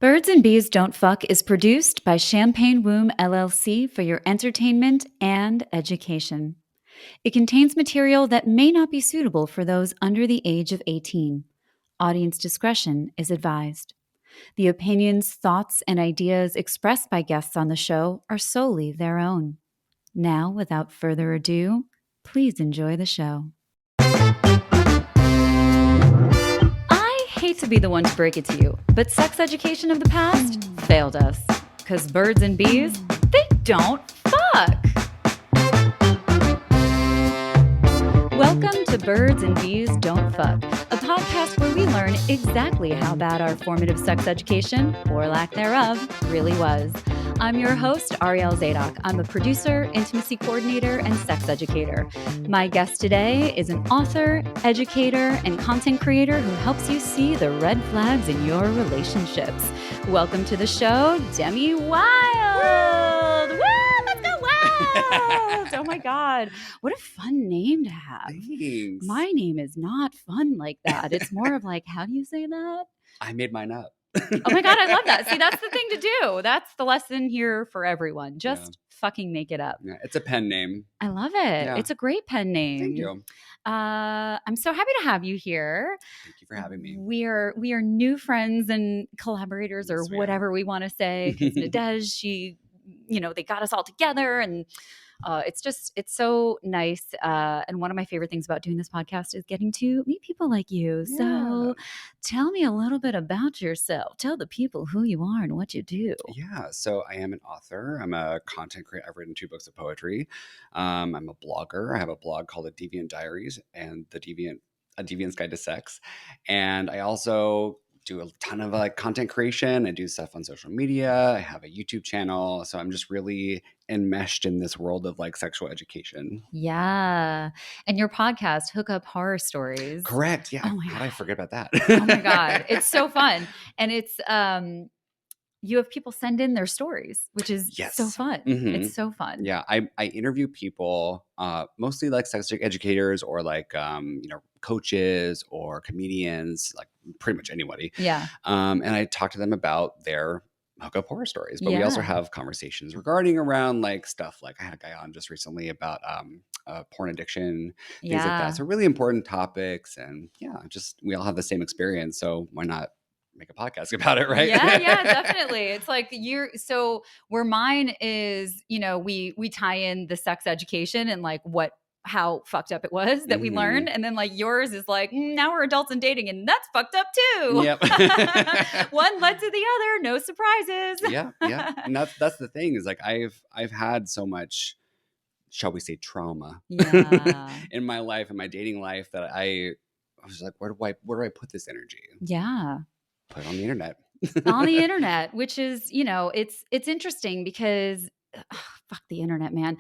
Birds and Bees Don't Fuck is produced by Champagne Womb LLC for your entertainment and education. It contains material that may not be suitable for those under the age of 18. Audience discretion is advised. The opinions, thoughts, and ideas expressed by guests on the show are solely their own. Now, without further ado, please enjoy the show. I hate to be the one to break it to you, but sex education of the past failed us. Because birds and bees, they don't fuck. Welcome to Birds and Bees Don't Fuck, a podcast where we learn exactly how bad our formative sex education, or lack thereof, really was. I'm your host, Arielle Zadok. I'm a producer, intimacy coordinator, and sex educator. My guest today is an author, educator, and content creator who helps you see the red flags in your relationships. Welcome to the show, Demi Wilde. Woo! Let's go Wild! Oh my God. What a fun name to have. Thanks. My name is not fun like that. It's more of like, how do you say that? I made mine up. Oh my God, I love that. See, that's the thing to do. That's the lesson here for everyone. Just fucking make it up. Yeah, it's a pen name. I love it. Yeah. It's a great pen name. Thank you. I'm so happy to have you here. Thank you for having me. We are new friends and collaborators, or Yes, we whatever we want to say. Because Nadej, they got us all together, and it's so nice. And one of my favorite things about doing this podcast is getting to meet people like you. Yeah. So tell me a little bit about yourself. Tell the people who you are and what you do. Yeah. So I am an author. I'm a content creator. I've written 2 books of poetry. I'm a blogger. I have a blog called The Deviant Diaries and A Deviant's Guide to Sex. And I also do a ton of content creation. I do stuff on social media. I have a YouTube channel. So I'm just really enmeshed in this world of sexual education. Yeah. And your podcast, Hookup Horror Stories. Correct. Yeah. Oh my How God. did I forget about that? Oh my God. It's so fun. And it's, you have people send in their stories, which is so fun. Mhm. It's so fun. Yeah, I interview people, mostly sex educators or coaches or comedians, pretty much anybody. Yeah. And I talk to them about their hookup horror stories. But we also Yeah. have conversations regarding around stuff. I had a guy on just recently about porn addiction, things like Yeah. that. So really important topics, and just we all have the same experience. So why not make a podcast about it, right? Yeah, definitely. It's like so where mine is, we tie in the sex education and how fucked up it was that we learned. And then yours is now we're adults and dating, and that's fucked up too. Yep. One led to the other, no surprises. Yeah. And that's the thing is I've had so much, shall we say, trauma in my life, in my dating life, that I was like, where do I put this energy? Yeah. Put it on the internet. On the internet, which is, it's interesting because fuck the internet, man.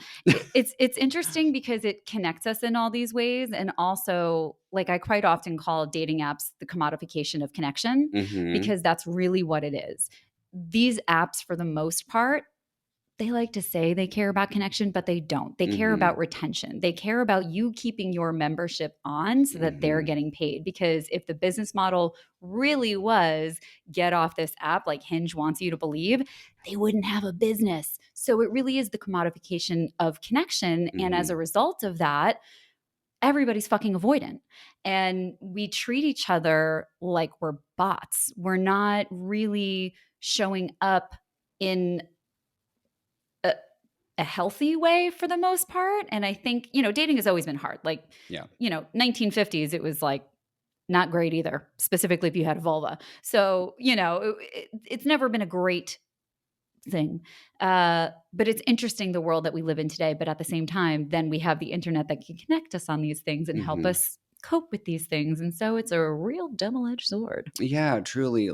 It's interesting because it connects us in all these ways. And also, I quite often call dating apps the commodification of connection, because that's really what it is. These apps, for the most part, they like to say they care about connection, but they don't. They care about retention. They care about you keeping your membership on so that they're getting paid. Because if the business model really was get off this app like Hinge wants you to believe, they wouldn't have a business. So it really is the commodification of connection. And as a result of that, everybody's fucking avoidant. And we treat each other like we're bots. We're not really showing up in a healthy way for the most part. And I think, dating has always been hard. 1950s, it was not great either, specifically if you had a vulva. So, it's never been a great thing. But it's interesting the world that we live in today. But at the same time, then we have the internet that can connect us on these things and help us cope with these things. And so it's a real double-edged sword. Yeah, truly.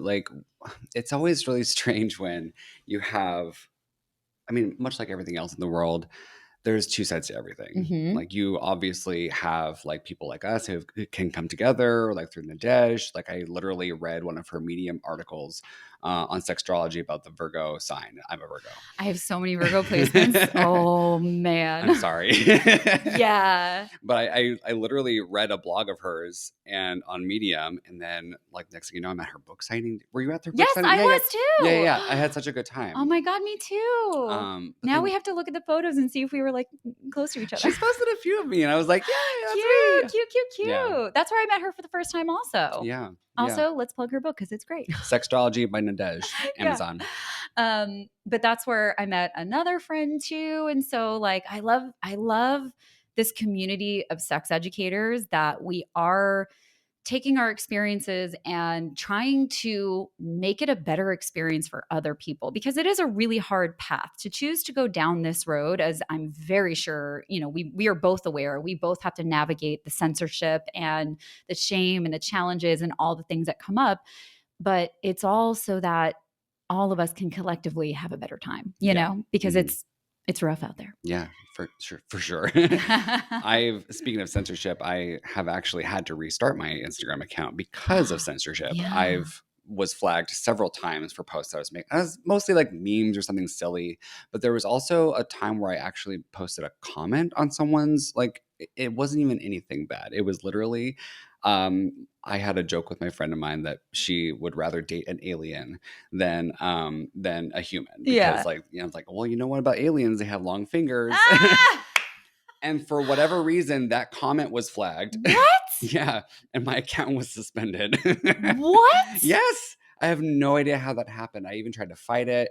It's always really strange when you have, much like everything else in the world, there's 2 sides to everything. You obviously have people like us who can come together, through Nadej. I literally read one of her Medium articles on Sextrology about the Virgo sign. I'm a Virgo. I have so many Virgo placements. Oh man. I'm sorry. Yeah. But I literally read a blog of hers and on Medium, and then like next thing you know, I'm at her book signing. Were you at their book Yes, signing? I Yeah, was yeah. too. I had such a good time. Oh my God, me too. But Now then we have to look at the photos and see if we were like close to each other. she's posted a few of me, and I was like, yeah, that's me. Cute. Yeah. That's where I met her for the first time also. Yeah. Also, let's plug her book because it's great. Sextrology by Nadej, Amazon. But that's where I met another friend too. And so like I love this community of sex educators that we are taking our experiences and trying to make it a better experience for other people, because it is a really hard path to choose to go down this road. As I'm very sure, we are both aware, we both have to navigate the censorship and the shame and the challenges and all the things that come up. But it's all so that all of us can collectively have a better time, because it's rough out there. Yeah, for sure. Speaking of censorship, I have actually had to restart my Instagram account because of censorship. Yeah. I've was flagged several times for posts I was making. I was mostly like memes or something silly, but there was also a time where I actually posted a comment on someone's, like, it wasn't even anything bad. It was literally, I had a joke with my friend of mine that she would rather date an alien than a human, because I was like, well, you know what about aliens? They have long fingers. And for whatever reason, that comment was flagged. What? Yeah. And my account was suspended. What? Yes. I have no idea how that happened. I even tried to fight it,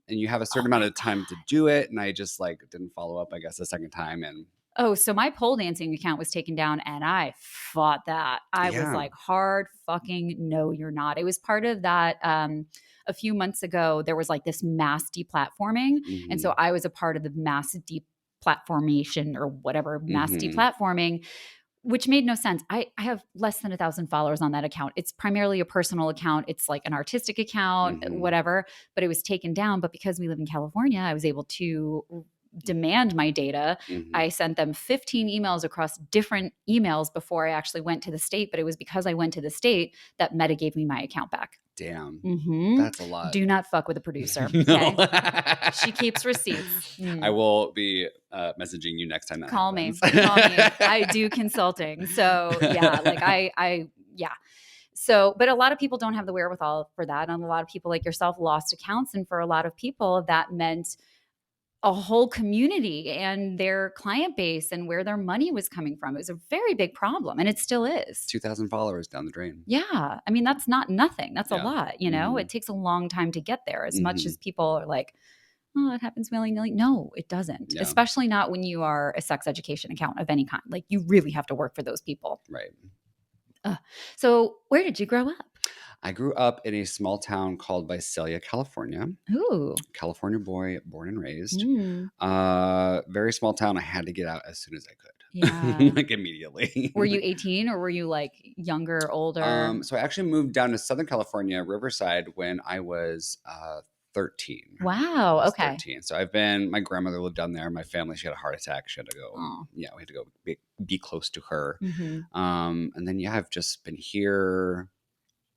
and you have a certain amount of time to do it. And I just didn't follow up, I guess, a second time. And so my pole dancing account was taken down and I fought that. I was like, hard fucking no, you're not. It was part of that. A few months ago, there was like this mass deplatforming. And so I was a part of the mass deplatformation or whatever, mass deplatforming, which made no sense. I have less than 1,000 followers on that account. It's primarily a personal account. It's like an artistic account, whatever, but it was taken down. But because we live in California, I was able to demand my data. I sent them 15 emails across different emails before I actually went to the state. But it was because I went to the state that Meta gave me my account back. Damn. Mm-hmm. That's a lot. Do not fuck with a producer. No. Okay? She keeps receipts. I will be messaging you next time that Call me. happens. Call me. I do consulting. So yeah, like yeah. So, but a lot of people don't have the wherewithal for that. And a lot of people like yourself lost accounts. And for a lot of people, that meant a whole community and their client base and where their money was coming from. It was a very big problem, and it still is. 2,000 followers down the drain. Yeah. I mean, that's not nothing. That's a lot, It takes a long time to get there, as much as people are like, oh, it happens willy-nilly. No, it doesn't. Yeah. Especially not when you are a sex education account of any kind. Like, you really have to work for those people. Right. So where did you grow up? I grew up in a small town called Visalia, California. Ooh. California boy, born and raised. Mm. Very small town. I had to get out as soon as I could. Yeah. Like immediately. Were you 18 or were you like younger, older? So I actually moved down to Southern California, Riverside, when I was 13. Wow. Okay. 13. So my grandmother lived down there. My family, she had a heart attack. She had to go. Yeah, we had to go be close to her. And then, I've just been here.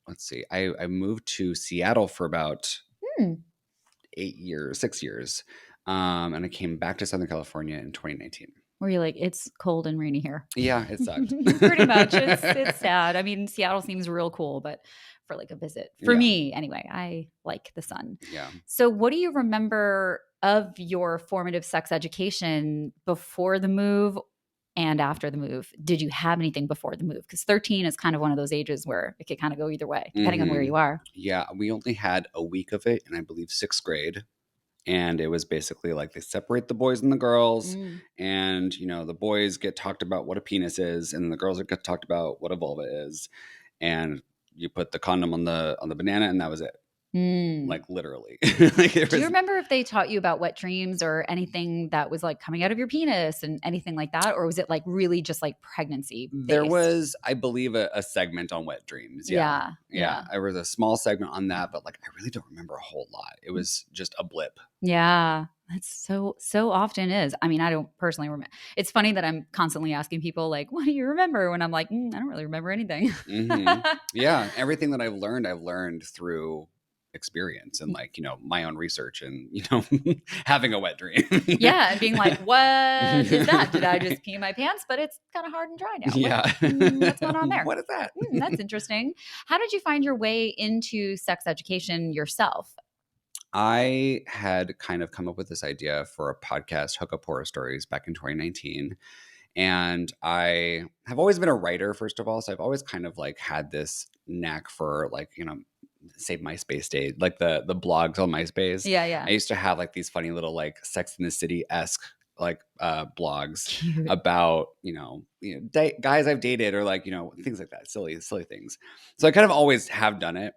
Let's see. I moved to Seattle for about 6 years. And I came back to Southern California in 2019. Were you like, it's cold and rainy here? Yeah, it sucked. Pretty much. It's sad. I mean, Seattle seems real cool, but for like a visit. For me, anyway, I like the sun. Yeah. So what do you remember of your formative sex education before the move and after the move? Did you have anything before the move? Because 13 is kind of one of those ages where it could kind of go either way, depending on where you are. Yeah, we only had a week of it in, I believe, 6th grade. And it was basically like they separate the boys and the girls. And, the boys get talked about what a penis is, and the girls get talked about what a vulva is. And you put the condom on the banana, and that was it. Like literally. Do you remember if they taught you about wet dreams or anything that was like coming out of your penis and anything like that? Or was it like really just like pregnancy based? There was, I believe, a segment on wet dreams. Yeah. There was a small segment on that, but like I really don't remember a whole lot. It was just a blip. Yeah. That's so often is. I mean, I don't personally remember. It's funny that I'm constantly asking people like, what do you remember? When I'm like, I don't really remember anything. Yeah. Everything that I've learned through experience and like, my own research and, having a wet dream. Yeah. And being like, what is that? Did I just pee my pants? But it's kind of hard and dry now. Yeah. What's going on there? What is that? That's interesting. How did you find your way into sex education yourself? I had kind of come up with this idea for a podcast, Hookup Horror Stories, back in 2019. And I have always been a writer, first of all. So I've always kind of like had this knack for like, save MySpace days, like the blogs on MySpace. Yeah, yeah. I used to have like these funny little like Sex in the City-esque like blogs Cute. about, guys I've dated or like, things like that, silly things. So I kind of always have done it.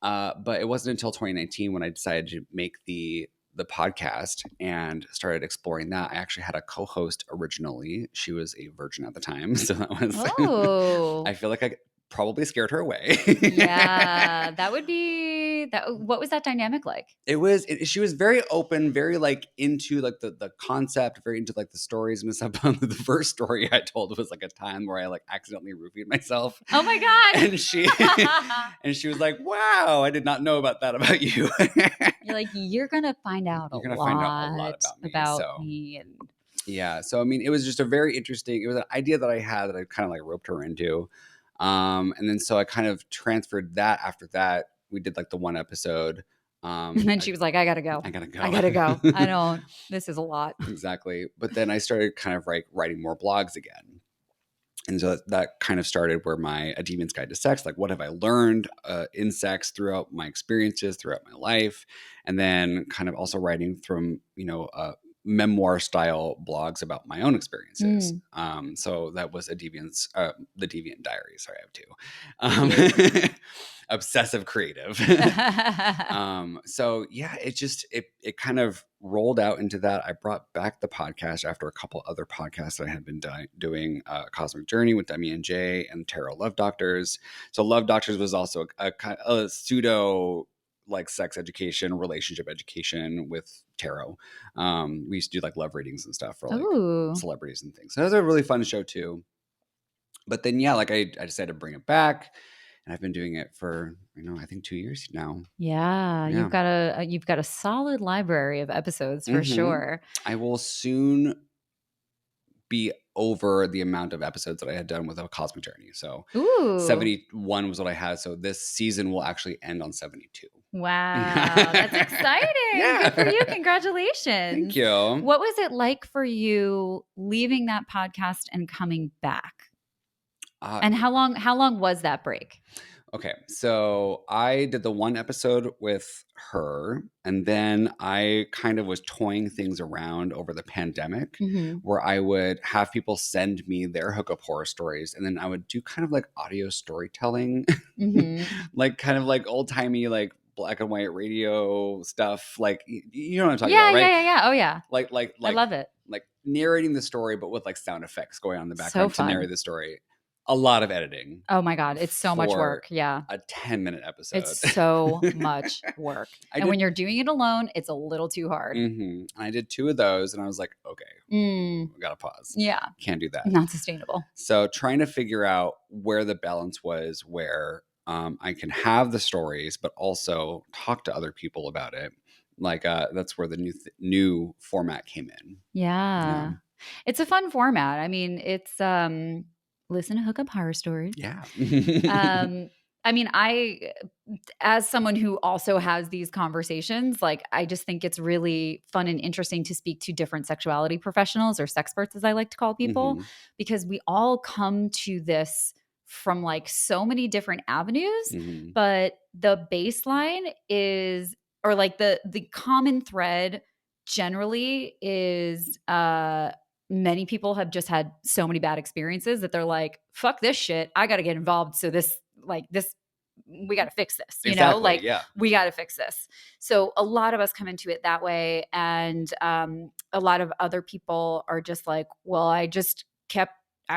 But it wasn't until 2019 when I decided to make the podcast and started exploring that. I actually had a co-host originally. She was a virgin at the time. So that was, Oh. I feel like I probably scared her away. Yeah, that would be that. What was that dynamic like? She was very open, very like into like the concept, very into like the stories and stuff. The first story I told was like a time where I like accidentally roofied myself. Oh my God. And she was like, wow, I did not know about that about you. You're like, you're going to find out a lot about me. And yeah. So, I mean, it was just it was an idea that I had that I kind of like roped her into. And then so I kind of transferred that after that. We did like the one episode. And then she was like, I gotta go. I gotta go. This is a lot. Exactly. But then I started kind of like writing more blogs again. And so that kind of started where my A Deviant's Guide to Sex, like what have I learned in sex throughout my experiences, throughout my life. And then kind of also writing from, memoir style blogs about my own experiences. So that was the Deviant Diary. Sorry, I have two. Obsessive creative. So yeah, it kind of rolled out into that. I brought back the podcast after a couple other podcasts that I had been doing, Cosmic Journey with Demi and Jay and Tarot Love Doctors. So Love Doctors was also a pseudo like sex education, relationship education with tarot. We used to do like love readings and stuff for like celebrities and things. So that was a really fun show too. But then, yeah, like I decided to bring it back. And I've been doing it for, I think 2 years now. Yeah. You've got a solid library of episodes for sure. I will soon be over the amount of episodes that I had done with A Cosmic Journey. So 71 was what I had. So this season will actually end on 72. Wow. That's exciting. Yeah. Good for you. Congratulations. Thank you. What was it like for you leaving that podcast and coming back? And how long was that break? Okay, so I did the one episode with her, and then I kind of was toying things around over the pandemic, where I would have people send me their hookup horror stories, and then I would do kind of like audio storytelling, like kind of like old timey like black and white radio stuff. Like you know what I'm talking about, right? Yeah. Oh yeah. Like I love it. Like narrating the story, but with like sound effects going on in the background to narrate the story. A lot of editing. Oh my God. It's so much work. Yeah. A 10-minute episode. It's so much work. When you're doing it alone, it's a little too hard. I did 2 of those and I was like, okay, we got to pause. Yeah. Can't do that. Not sustainable. So trying to figure out where the balance was, where I can have the stories, but also talk to other people about it. Like that's where the new format came in. Yeah. It's a fun format. I mean, it's listen to Hookup Horror Stories. Yeah. I mean, as someone who also has these conversations, like I just think it's really fun and interesting to speak to different sexuality professionals or sexperts, as I like to call people, because we all come to this from like so many different avenues, but the baseline is, or like the common thread generally is, many people have just had so many bad experiences that they're like, fuck this shit. I got to get involved. So we got to fix this, we got to fix this. So a lot of us come into it that way. And a lot of other people are just like, well, I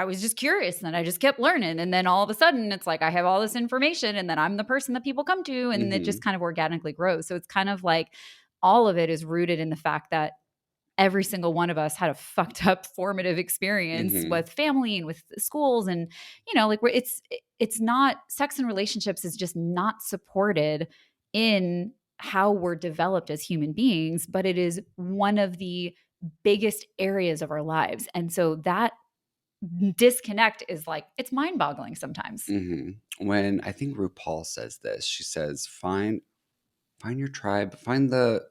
was just curious and then I just kept learning. And then all of a sudden it's like, I have all this information and then I'm the person that people come to and it just kind of organically grows. So it's kind of like all of it is rooted in the fact that every single one of us had a fucked up formative experience with family and with schools. And, it's not, sex and relationships is just not supported in how we're developed as human beings, but it is one of the biggest areas of our lives. And so that disconnect is like, it's mind boggling sometimes. When I think RuPaul says this, she says, find your tribe, find the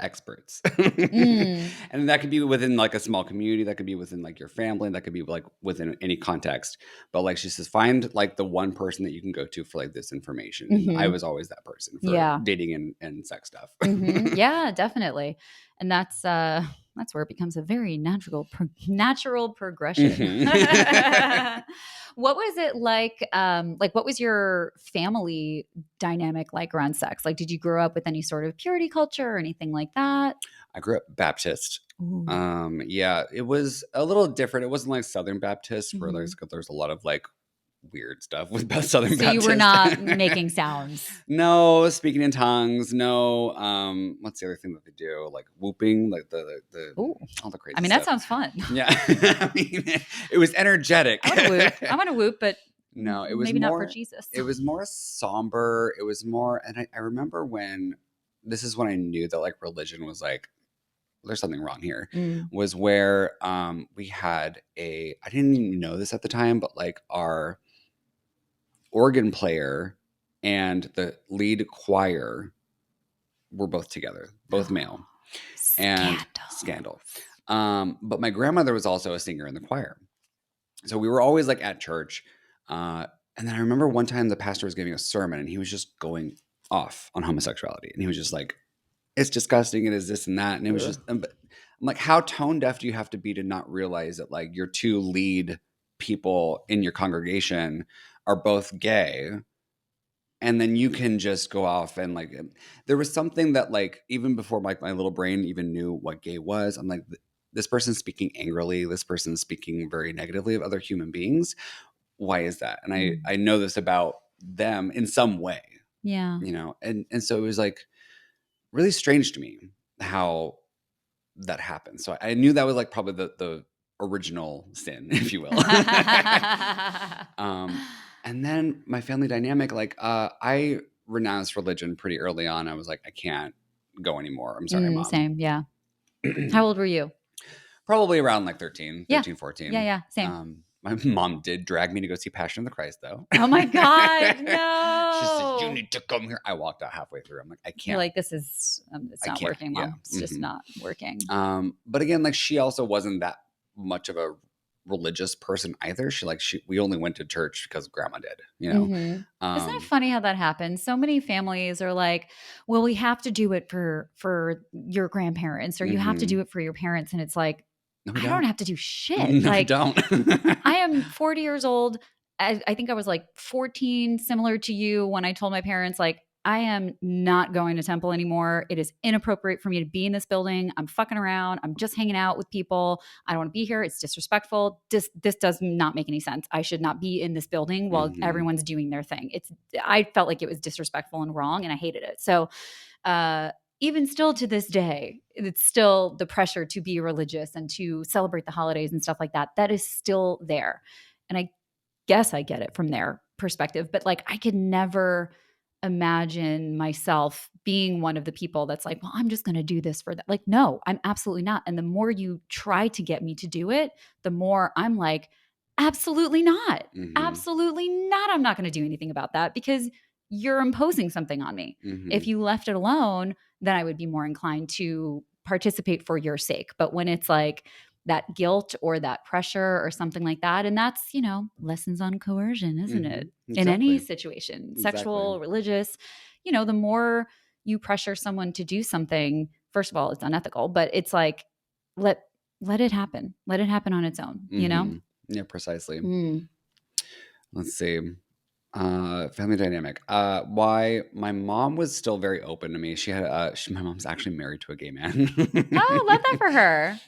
experts. And that could be within like a small community, that could be within like your family, that could be like within any context. But like she says, find like the one person that you can go to for like this information. And I was always that person for dating and sex stuff. Yeah, definitely. And that's where it becomes a very natural progression. What was it like? What was your family dynamic like around sex? Like, did you grow up with any sort of purity culture or anything like that? I grew up Baptist. Ooh. Yeah, it was a little different. It wasn't like Southern Baptist where there's a lot of like weird stuff with Southern Baptist. So you were not making sounds. No, speaking in tongues. No. What's the other thing that they do? Like whooping, like the Ooh. all the crazy. I mean, stuff. that sounds fun. Yeah, I mean, it was energetic. I want to whoop, but no, it was maybe more, not for Jesus. It was more somber. It was more, and I remember this is when I knew that like religion was like, there's something wrong here. Was where we had I didn't even know this at the time, but like our organ player and the lead choir were both together, both male. And scandal. But my grandmother was also a singer in the choir. So we were always like at church. And then I remember one time the pastor was giving a sermon and he was just going off on homosexuality. And he was just like, it's disgusting. It is this and that. And it was just, I'm like, how tone deaf do you have to be to not realize that like your two lead people in your congregation are both gay? And then you can just go off and like, there was something that like, even before my little brain even knew what gay was, I'm like, this person's speaking angrily. This person's speaking very negatively of other human beings. Why is that? And I know this about them in some way. Yeah. You know, and so it was like really strange to me how that happened. So I knew that was like probably the original sin, if you will. And then my family dynamic, like I renounced religion pretty early on. I was like, I can't go anymore. I'm sorry, Mom. Same, yeah. How old were you? Probably around like 13, 14. Yeah, same. My mom did drag me to go see Passion of the Christ, though. Oh my God, no. She said, you need to come here. I walked out halfway through. I'm like, I can't. You're like, this is, it's not working, Mom. Yeah. It's just not working. But again, like she also wasn't that much of a religious person either. We only went to church because grandma did, you know. Isn't it funny how that happens? So many families are like, well, we have to do it for your grandparents, or you have to do it for your parents. And it's like, no, I don't have to do shit. No, like, don't. I am 40 years old. I think I was like 14, similar to you, when I told my parents, like, I am not going to temple anymore. It is inappropriate for me to be in this building. I'm fucking around. I'm just hanging out with people. I don't want to be here. It's disrespectful. This does not make any sense. I should not be in this building while everyone's doing their thing. I felt like it was disrespectful and wrong, and I hated it. So even still to this day, it's still the pressure to be religious and to celebrate the holidays and stuff like that. That is still there. And I guess I get it from their perspective, but like I could never imagine myself being one of the people that's like, well, I'm just going to do this for that. Like, no, I'm absolutely not. And the more you try to get me to do it, the more I'm like, absolutely not. Absolutely not. I'm not going to do anything about that because you're imposing something on me. If you left it alone, then I would be more inclined to participate for your sake. But when it's like that guilt or that pressure or something like that, and that's, lessons on coercion, isn't it? Exactly. In any situation, sexual, religious, the more you pressure someone to do something, first of all, it's unethical, but it's like, let it happen. Let it happen on its own, Yeah, precisely. Let's see. Family dynamic. Why my mom was still very open to me. She had my mom's actually married to a gay man. Oh, love that for her.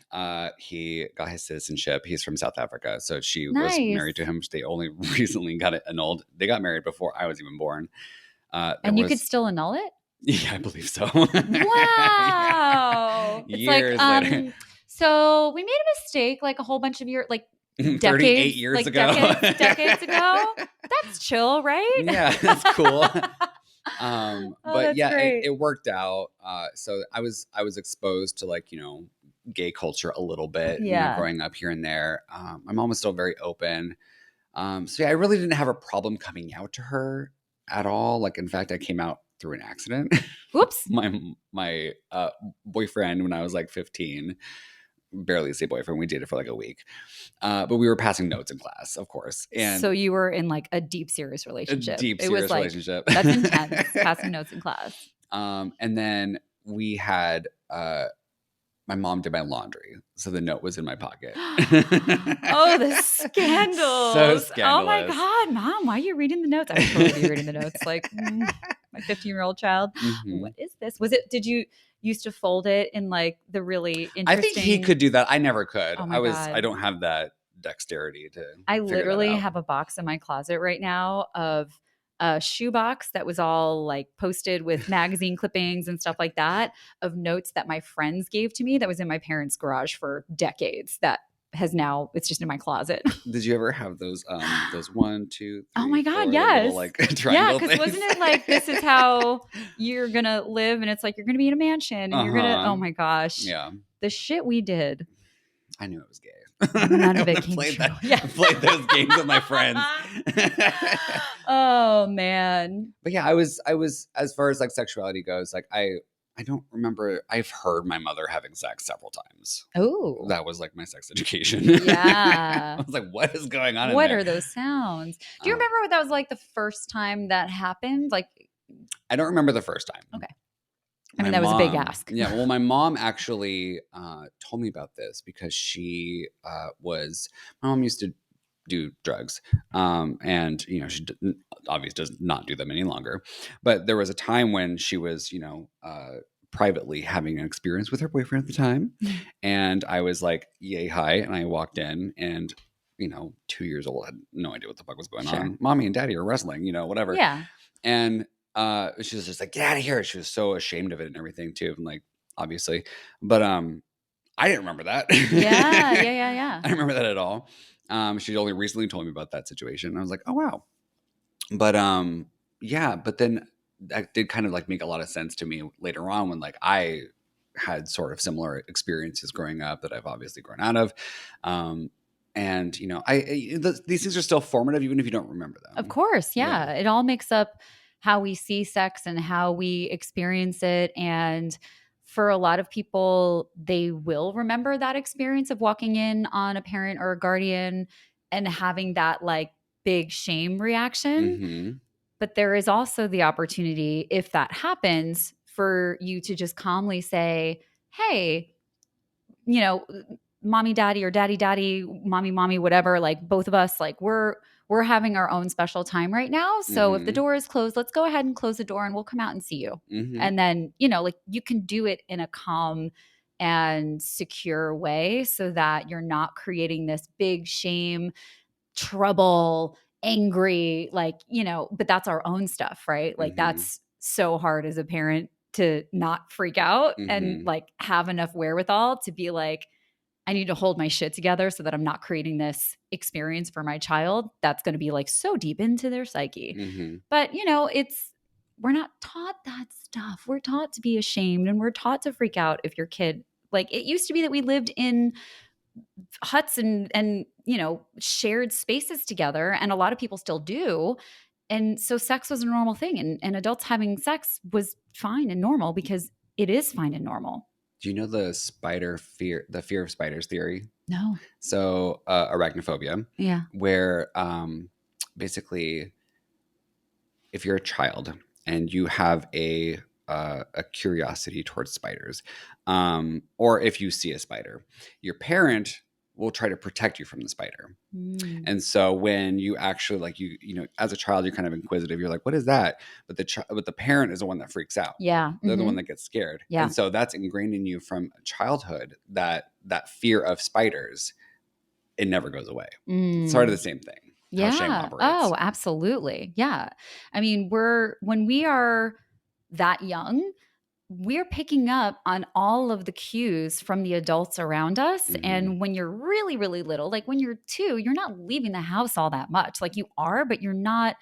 He got his citizenship. He's from South Africa, so she was married to him. They only recently got it annulled. They got married before I was even born. And you could still annul it? Yeah, I believe so. Wow. Yeah. Years later. So we made a mistake like a whole bunch of years, like 38 years ago. Decades ago. That's chill, right? Yeah, that's cool. Oh, But that's yeah, great. it worked out. So I was exposed to like, gay culture a little bit, Yeah. growing up here and there. My mom was still very open. So yeah, I really didn't have a problem coming out to her at all. Like, in fact, I came out through an accident. Whoops. My boyfriend, when I was like 15, barely say boyfriend, we dated for like a week. But we were passing notes in class, of course, So and you were in like a deep, serious a relationship. deep, It was serious like, relationship. that's intense, passing notes in class. And then we had my mom did my laundry, so the note was in my pocket. Oh, the So scandals. Oh my scandalous. God, Mom, why are you reading the notes? I would totally be reading the notes. Like, my 15-year-old child. Hmm. What is this? Did you used to fold it in like the really I think he interesting? could do that. I never could. Oh my I God. don't have that dexterity to I figure that literally out. have a box in my closet right now of a shoebox that was all like posted with magazine clippings and stuff like that of notes that my friends gave to me that was in my parents' garage for decades that has now it's just in my closet. Did you ever have those one, two, Oh three, my God, four, the little yes. like Yeah, triangle because things? wasn't it like this is how you're gonna live and it's like you're gonna be in a mansion and you're gonna Uh-huh. oh my gosh. Yeah. The shit we did. I knew it was gay. None of When it I came played true. that Yeah. played those games with my friends. Oh man. But yeah, I was as far as like sexuality goes, like I don't remember. I've heard my mother having sex several times. Oh. That was like my sex education. I Yeah. was like, what is going on in What there? are those sounds? Do you Um, remember what that was like the first time that happened? Like, I don't remember the first time. okay. I My mean, that was a big mom, ask. yeah, well, my mom actually told me about this because my mom used to do drugs, and she obviously does not do them any longer. But there was a time when she was, privately having an experience with her boyfriend at the time, and I was like, "Yay, hi!" And I walked in, and 2 years old, had no idea what the fuck was going Sure. on. Mommy and Daddy are wrestling, whatever. Yeah. And she was just like, "Get out of here!" She was so ashamed of it and everything too, and like obviously, but I didn't remember that. Yeah. Yeah. Yeah. I Yeah. don't remember that at all. She only recently told me about that situation. I was like, "Oh wow!" But yeah. But then that did kind of like make a lot of sense to me later on when like I had sort of similar experiences growing up that I've obviously grown out of. Um, and these things are still formative even if you don't remember Of them. course. Yeah. Yeah. It all makes up how we see sex and how we experience it. And for a lot of people, they will remember that experience of walking in on a parent or a guardian and having that like big shame reaction. Hmm. But there is also the opportunity, if that happens, for you to just calmly say, hey, you know, mommy daddy or daddy daddy, mommy whatever, like both of us, like we're having our own special time right now. So if the Hmm. door is closed, let's go ahead and close the door and we'll come out and see you. Hmm. And then, like you can do it in a calm and secure way so that you're not creating this big shame trouble, angry, like, but that's our own stuff, right? Like Hmm. that's so hard as a parent to not freak out and Hmm. like have enough wherewithal to be like, I need to hold my shit together so that I'm not creating this experience for my child that's going to be like so deep into their psyche. Hmm. But, we're not taught that stuff. We're taught to be ashamed and we're taught to freak out if your kid, like it used to be that we lived in huts and shared spaces together and a lot of people still do, and so sex was a normal thing and adults having sex was fine and normal because it is fine and normal. Do you know the fear of spiders theory? No. So arachnophobia, Yeah. where basically, if you're a child and you have a curiosity towards spiders, or if you see a spider, your parent will try to protect you from the spider. Mm. And so when you actually like as a child, you're kind of inquisitive. You're like, "What is that?" But the parent is the one that freaks out. Yeah. They're the one Hmm. that gets scared, Yeah. and so that's ingrained in you from childhood. That fear of spiders, it never goes away. It's sort of the Mm. same thing. How shame Yeah. operates. Oh, absolutely. Yeah. I mean, when we are that young, we're picking up on all of the cues from the adults around us. Hmm. And when you're really, really little, like when you're 2, you're not leaving the house all that much. Like you are, but you're not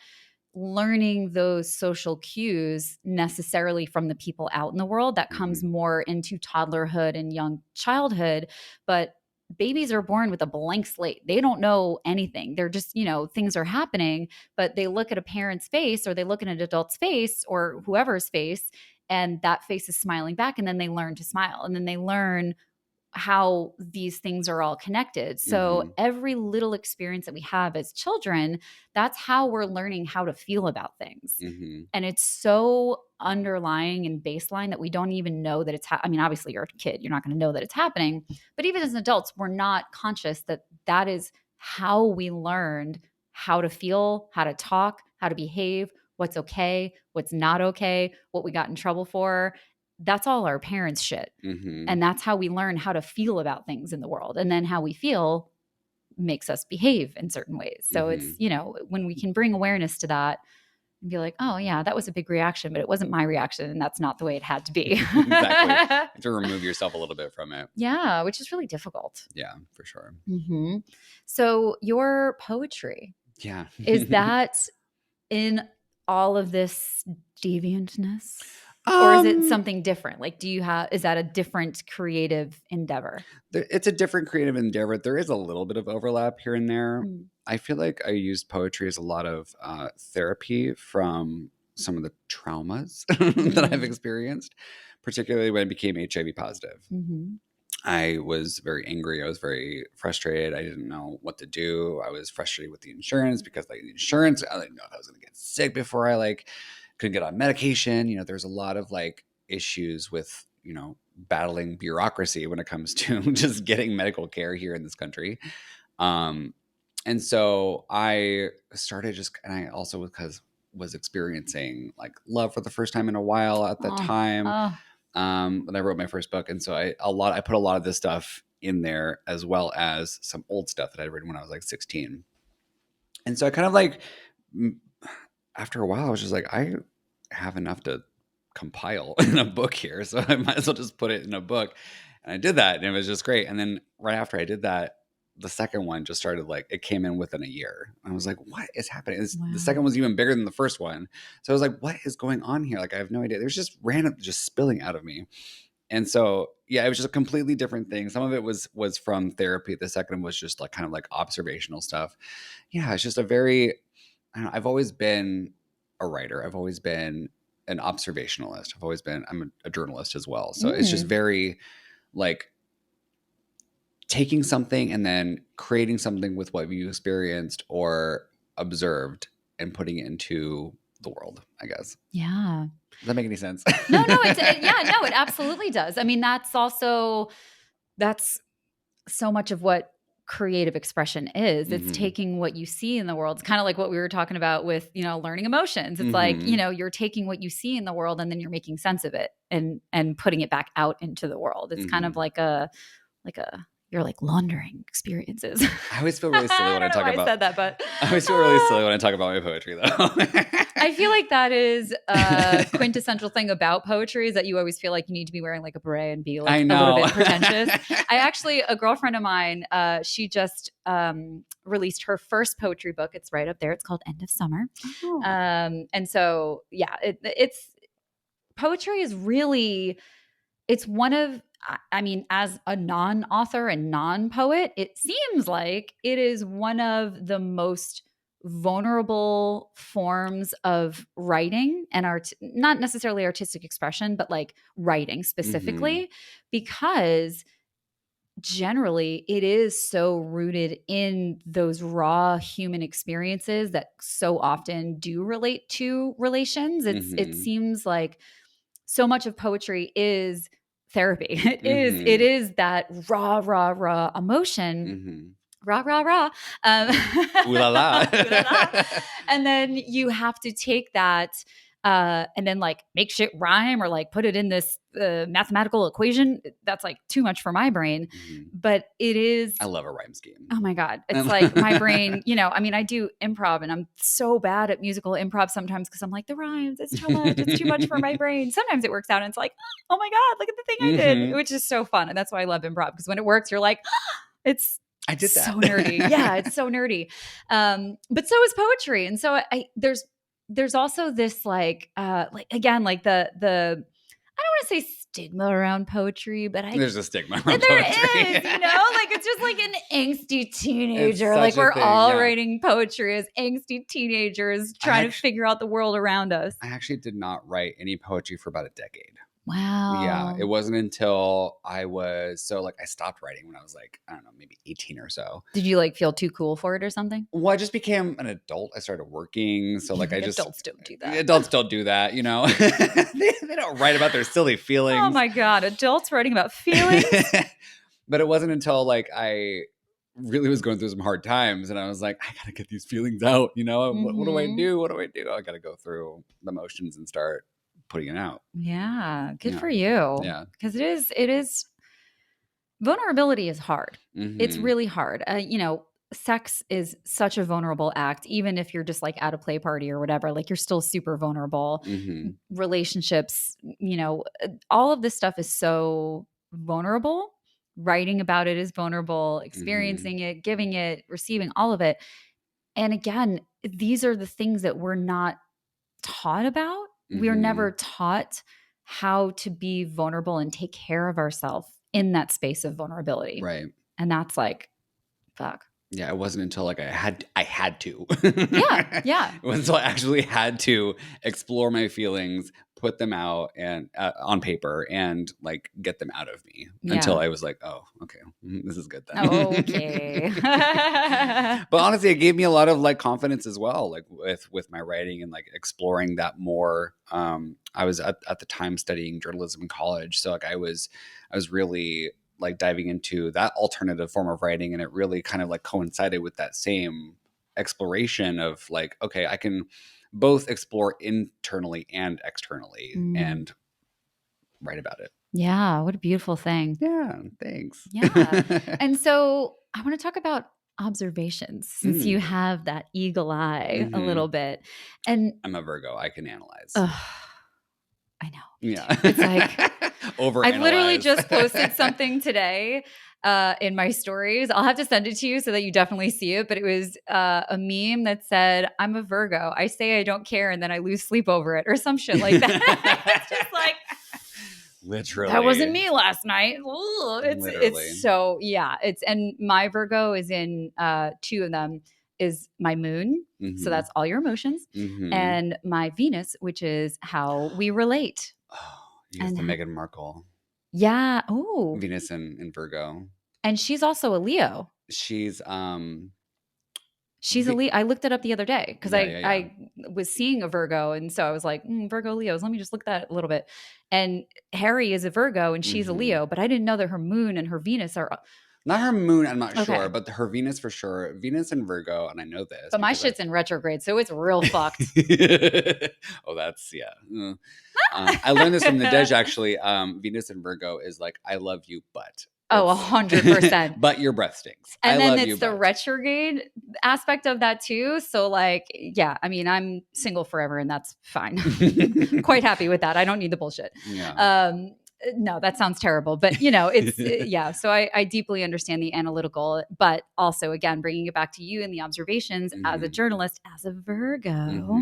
learning those social cues necessarily from the people out in the world. That comes more into toddlerhood and young childhood. But babies are born with a blank slate. They don't know anything. They're just, things are happening, but they look at a parent's face or they look at an adult's face or whoever's face, and that face is smiling back. And then they learn to smile. And then they learn how these things are all connected. So every little experience that we have as children, that's how we're learning how to feel about things. And it's so underlying and baseline that we don't even know that it's I mean, obviously you're a kid, you're not going to know that it's happening, but even as adults, we're not conscious that that is how we learned how to feel, how to talk, how to behave, what's okay, what's not okay, what we got in trouble for. That's all our parents' shit. And that's how we learn how to feel about things in the world. And then how we feel makes us behave in certain ways. So it's, when we can bring awareness to that and be like, oh yeah, that was a big reaction, but it wasn't my reaction. And that's not the way it had to be. Exactly. To remove yourself a little bit from it. Yeah. Which is really difficult. Yeah, for sure. So your poetry. Yeah. Is that in all of this deviantness? Or is it something different? Like, is that a different creative endeavor? It's a different creative endeavor. There is a little bit of overlap here and there. I feel like I used poetry as a lot of therapy from some of the traumas that I've experienced, particularly when I became HIV positive. I was very angry. I was very frustrated. I didn't know what to do. I was frustrated with the insurance because the insurance, I didn't know if I was going to get sick before I couldn't get on medication. There's a lot of issues with, battling bureaucracy when it comes to just getting medical care here in this country. And so I started and I also was experiencing love for the first time in a while at that time. When I wrote my first book. And so I put a lot of this stuff in there, as well as some old stuff that I'd written when I was 16. And so I kind of after a while, I was just I have enough to compile in a book here, so I might as well just put it in a book. And I did that, and it was just great. And then right after I did that, the second one just started it came in within a year. I was like, what is happening? Wow. The second was even bigger than the first one. So I was like, what is going on here? I have no idea. There's just random, just spilling out of me. And so, yeah, it was just a completely different thing. Some of it was from therapy. The second was just kind of observational stuff. Yeah, it's just a very, I don't know, I've always been a writer. I've always been an observationalist. I'm a journalist as well. So it's just very taking something and then creating something with what you experienced or observed and putting it into the world, I guess. Yeah. Does that make any sense? No, it absolutely does. I mean, that's so much of what creative expression is. It's taking what you see in the world. It's kind of like what we were talking about with, learning emotions. It's you're taking what you see in the world and then you're making sense of it and putting it back out into the world. It's kind of like a you're laundering experiences. I always feel really silly when I talk about. I said that, but I always feel really silly when I talk about my poetry, though. I feel like that is a quintessential thing about poetry is that you always feel like you need to be wearing a beret and be a little bit pretentious. A girlfriend of mine, she just released her first poetry book. It's right up there. It's called End of Summer. Oh. And so, yeah, it's poetry is really, it's one of, I mean, as a non-author and non-poet, it seems like it is one of the most vulnerable forms of writing and not necessarily artistic expression, but writing specifically, because generally it is so rooted in those raw human experiences that so often do relate to relations. It seems like so much of poetry is therapy. It is that raw emotion. Rah, rah, rah. Ooh la la. And then you have to take that and then make shit rhyme or put it in this mathematical equation. That's too much for my brain. But it is. I love a rhyme scheme. Oh my God. It's my brain, I mean, I do improv and I'm so bad at musical improv sometimes because I'm the rhymes, it's too much. It's too much for my brain. Sometimes it works out and it's oh my God, look at the thing I did, which is so fun. And that's why I love improv, because when it works, you're I did that. So nerdy. Yeah, it's so nerdy. But so is poetry. And so there's there's also this like again, like the I don't want to say stigma around poetry, but There's a stigma around there poetry. is, like it's just like an angsty teenager. Like such a we're thing, all yeah. writing poetry as angsty teenagers trying to figure out the world around us. I actually did not write any poetry for about a decade. Wow. Yeah, it wasn't until I stopped writing when I was like, I don't know, maybe 18 or so. Did you like feel too cool for it or something? Well, I just became an adult. I started working. So like adults don't do that. Adults don't do that, they don't write about their silly feelings. Oh my God. Adults writing about feelings. But it wasn't until like I really was going through some hard times and I was like, I gotta get these feelings out, what do I do? What do I do? I gotta go through the motions and start putting it out. Yeah. Good for you. Yeah. Because it is vulnerability is hard. It's really hard. Sex is such a vulnerable act, even if you're just like at a play party or whatever, like you're still super vulnerable. Relationships, all of this stuff is so vulnerable. Writing about it is vulnerable, experiencing it, giving it, receiving all of it. And again, these are the things that we're not taught about. We're never taught how to be vulnerable and take care of ourselves in that space of vulnerability. Right. And that's like, fuck. Yeah, it wasn't until like I had to. Yeah. It wasn't until I actually had to explore my feelings, put them out and on paper and like get them out of me until I was like, oh, okay, this is good then. Okay. But honestly, it gave me a lot of like confidence as well, like with my writing and like exploring that more. I was at the time studying journalism in college, so like I was really like diving into that alternative form of writing, and it really kind of like coincided with that same exploration of like, okay, I can both explore internally and externally and write about it. Yeah, what a beautiful thing. Yeah, thanks. Yeah. And so I want to talk about observations since you have that eagle eye a little bit. And I'm a Virgo. I can analyze. I know. Yeah. It's like overanalyze. I literally just posted something today in my stories. I'll have to send it to you so that you definitely see it. But it was a meme that said, I'm a Virgo. I say I don't care and then I lose sleep over it or some shit like that. It's just like, literally. That wasn't me last night. Ooh, it's so, yeah. And my Virgo is in two of them is my moon. So that's all your emotions. And my Venus, which is how we relate. Oh, yes, the Meghan Markle. Yeah. Oh. Venus in Virgo. And she's also a Leo. She's a Leo. I looked it up the other day because I was seeing a Virgo. And so I was like, Virgo Leos, let me just look that a little bit. And Harry is a Virgo and she's a Leo, but I didn't know that her moon and her Venus are... Not her moon, I'm not sure, but her Venus for sure. Venus and Virgo, and I know this. But my shit's in retrograde, so it's real fucked. Oh, that's, yeah. I learned this from Nadej, actually. Venus and Virgo is like, I love you, but. Oh, 100%. But your breath stinks. And then it's the retrograde aspect of that too. So like, yeah, I mean, I'm single forever and that's fine. Quite happy with that. I don't need the bullshit. Yeah. No, that sounds terrible, but it's, yeah. So I deeply understand the analytical, but also again, bringing it back to you and the observations as a journalist, as a Virgo,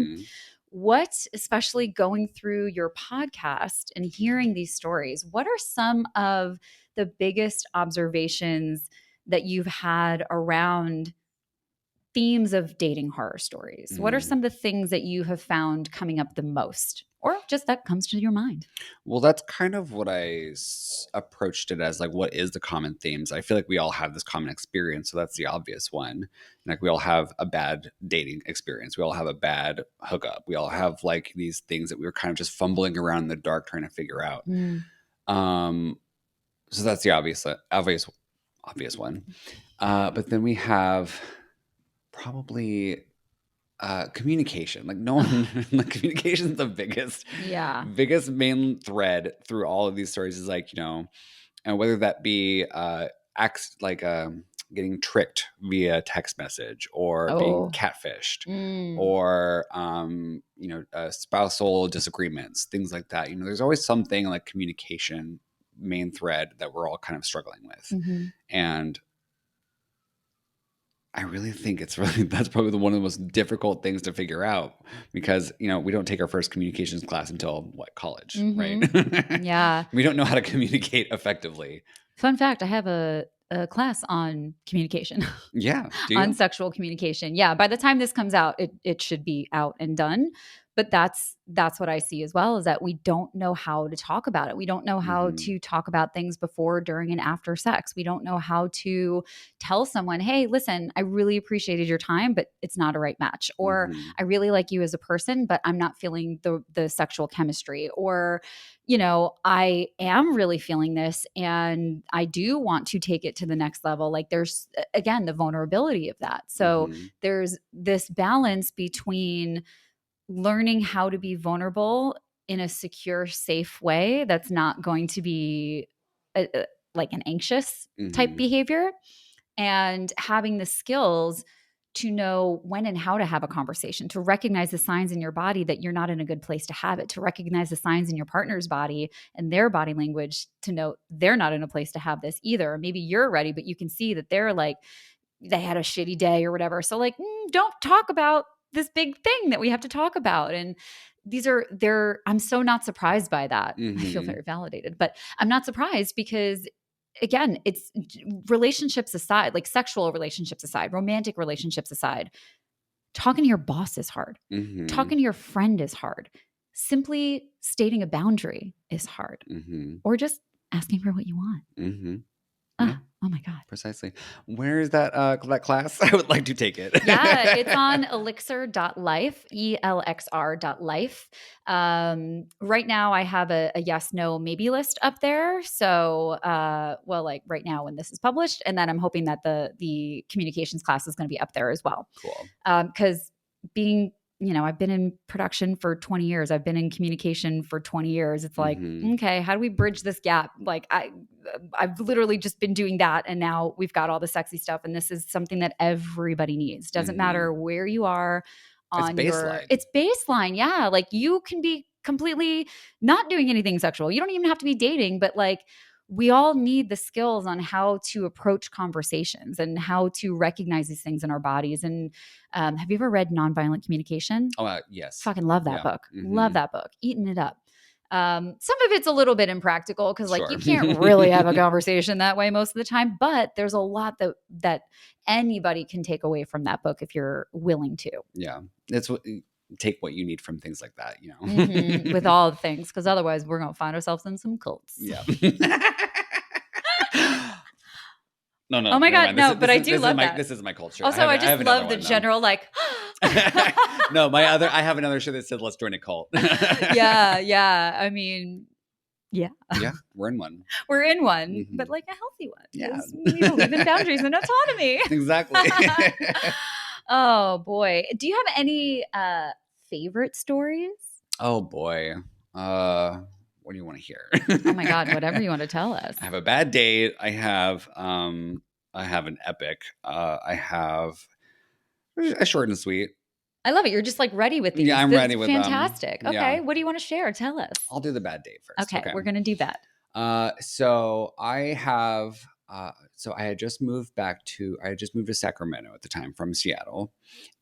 what, especially going through your podcast and hearing these stories, what are some of the biggest observations that you've had around themes of dating horror stories? What are some of the things that you have found coming up the most, or just that comes to your mind? Well, that's kind of what I approached it as, like, what is the common themes? I feel like we all have this common experience, so that's the obvious one. Like, we all have a bad dating experience. We all have a bad hookup. We all have like these things that we were kind of just fumbling around in the dark trying to figure out. So that's the obvious one. But then we have probably communication. Like, no one, like, communication is the biggest main thread through all of these stories, is like, and whether that be acts like getting tricked via text message, or being catfished, or spousal disagreements, things like that. There's always something like communication main thread that we're all kind of struggling with. And I really think that's probably one of the most difficult things to figure out because, we don't take our first communications class until college, right? Mhm. Yeah. We don't know how to communicate effectively. Fun fact, I have a class on communication, Yeah. Do on you? sexual communication. Yeah, by the time this comes out, it should be out and done. But that's what I see as well, is that we don't know how to talk about it. We don't know how Mhm. to talk about things before, during, and after sex. We don't know how to tell someone, "Hey, listen, I really appreciated your time, but it's not a right match." Or, Mhm. "I really like you as a person, but I'm not feeling the sexual chemistry." Or, I am really feeling this and I do want to take it to the next level. Like there's, again, the vulnerability of that. So Mhm. there's this balance between learning how to be vulnerable in a secure, safe way that's not going to be like an anxious type Mhm. behavior, and having the skills to know when and how to have a conversation, to recognize the signs in your body that you're not in a good place to have it, to recognize the signs in your partner's body and their body language to know they're not in a place to have this either. Maybe you're ready, but you can see that they're like, they had a shitty day or whatever. So, like, don't talk about this big thing that we have to talk about. And I'm so not surprised by that. I feel Mhm. very validated, but I'm not surprised because, again, it's relationships aside, like sexual relationships aside, romantic relationships aside, talking to your boss is hard. Mhm. Talking to your friend is hard. Simply stating a boundary is hard, Mhm. or just asking for what you want. Mhm. Yeah. Oh my God. Precisely. Where is that class? I would like to take it. Yeah, it's on elixir.life, elxr.life. Right now, I have a yes, no, maybe list up there. So, well, like right now when this is published, and then I'm hoping that the communications class is going to be up there as well. Cool. Because being, I've been in production for 20 years. I've been in communication for 20 years. It's like, Mhm. okay, how do we bridge this gap? Like I've literally just been doing that, and now we've got all the sexy stuff, and this is something that everybody needs. Doesn't Mhm. matter where you are It's on your, baseline. it's baseline. Yeah, like you can be completely not doing anything sexual. You don't even have to be dating, but like we all need the skills on how to approach conversations and how to recognize these things in our bodies. And have you ever read Nonviolent Communication? Oh, yes. Fucking love that Yeah. book. Love Mhm. that book. Eating it up. Some of it's a little bit impractical because like Sure. you can't really have a conversation that way most of the time, but there's a lot that anybody can take away from that book if you're willing to. Yeah. It's what take what you need from things like that, With all the things, because otherwise we're going to find ourselves in some cults. Yeah. No, Oh no, my never God, mind. This no, is but this I is do this is love my that. this is my culture. Also, I I just have another love the one though. general like No, I have another show that said let's join a cult. yeah, yeah. I mean, yeah. Yeah, we're in one. We're in one, but Mhm. like a healthy one Yeah. because we believe in boundaries and autonomy. Exactly. Oh boy. Do you have any favorite stories? Oh boy. Uh, what do you want to hear? Oh my God, whatever you want to tell us. I have a bad date. I have an epic. I have a short and sweet. I love it. You're just like ready with Yeah, these. I'm That's ready with them. fantastic. Yeah. Okay. What do you want to share? Tell us. I'll do the bad date first. Okay. Okay. We're going to do that. So I had just moved to Sacramento at the time from Seattle.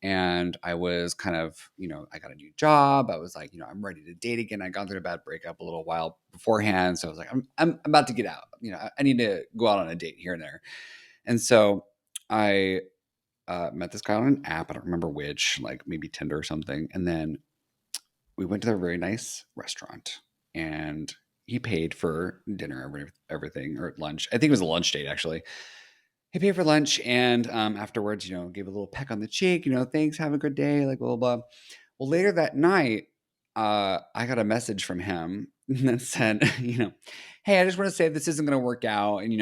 And I was kind of, I got a new job. I was like, I'm ready to date again. I got through a bad breakup a little while beforehand. So I was like, I'm about to get out. I need to go out on a date here and there. And so I met this guy on an app. I don't remember which, like maybe Tinder or something. And then we went to a very nice restaurant and he paid for dinner, everything, or lunch. I think it was a lunch date, actually. He paid for lunch and afterwards, gave a little peck on the cheek, thanks, have a good day, like blah, blah, blah. Well, later that night, I got a message from him that said, hey, I just want to say this isn't going to work out. And,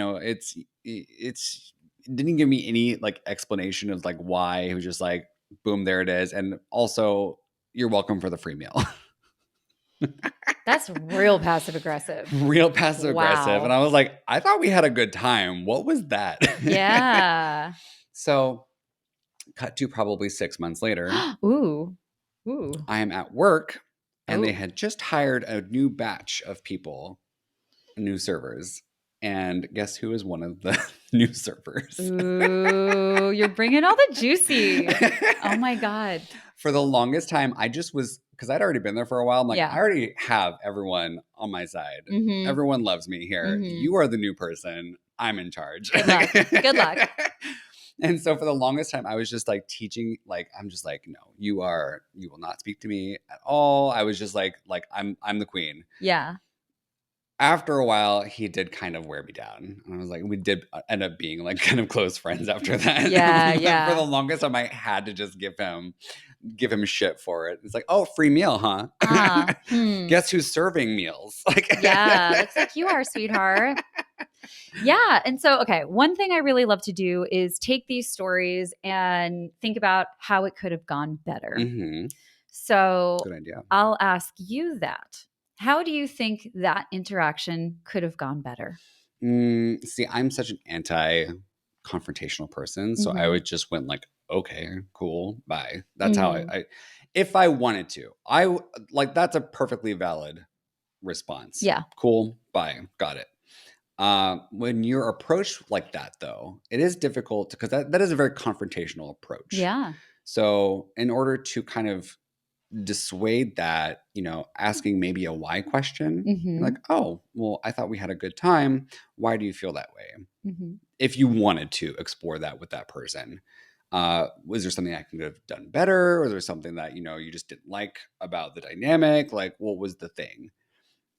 it's, didn't give me any like explanation of like why. He was just like, boom, there it is. And also, you're welcome for the free meal. That's real passive aggressive. Real passive aggressive. And Wow. I was like, I thought we had a good time. What was that? Yeah. So, cut to probably 6 months later, Ooh. Ooh. I am at work and they Oh. had just hired a new batch of people, new servers. And guess who is one of the new servers? Ooh, you're bringing all the juicy. Oh my God. For the longest time, I just was, because I'd already been there for a while. I'm like, Yeah. I already have everyone on my side. Mhm. Everyone loves me here. Mhm. You are the new person. I'm in charge. Good luck. Good luck. And so for the longest time, I was just like teaching, like, I'm just like, no, you will not speak to me at all. I was just like I'm the queen. Yeah. After a while, he did kind of wear me down. And I was like, we did end up being like kind of close friends after that. Yeah, But yeah. for the longest time, I had to just give him shit for it. It's like, oh, free meal, huh? Guess who's serving meals? Like, yeah, looks like you are, sweetheart. Yeah. And so, okay, one thing I really love to do is take these stories and think about how it could have gone better. Mhm. So Good idea. I'll ask you that. How do you think that interaction could have gone better? See, I'm such an anti-confrontational person, so I would just went like, okay, cool, bye. That's how I if I wanted to, like, that's a perfectly valid response. Yeah. Cool, bye, got it. When you're approached like that, though, it is difficult because that is a very confrontational approach. Yeah. So in order to kind of dissuade that, asking maybe a why question, like, oh, well, I thought we had a good time. Why do you feel that way? If you wanted to explore that with that person, was there something I could have done better? Or was there something that, you just didn't like about the dynamic? Like, what was the thing?